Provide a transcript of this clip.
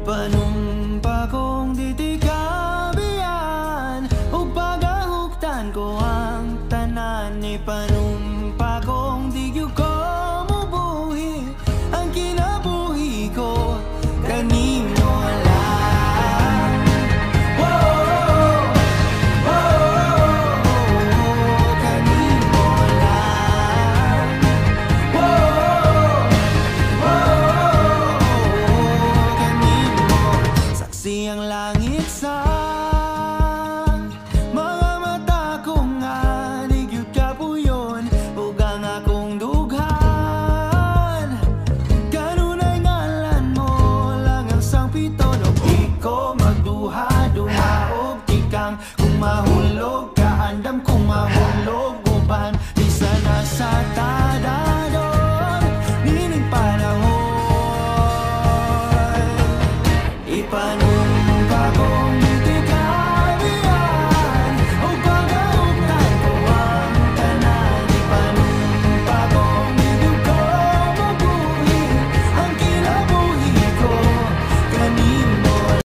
Ipanumpa kong ditikabian ug pagahugtan ko ang tanan. Ipanumpa kong di gyud ko mubuhi ang kinabuhi ko kanimo lang. Kanimo lang. Kanimo saksi ang langit sa mga mata ko nga di gyud kapuyon ug ang akong dughan. Kanunay ngalan mo lang ang sangpito no di ko magduha-duha og tikang kung mahulog ka andam kung mahulog uban di sana sa tadadon nining panahon. Ipan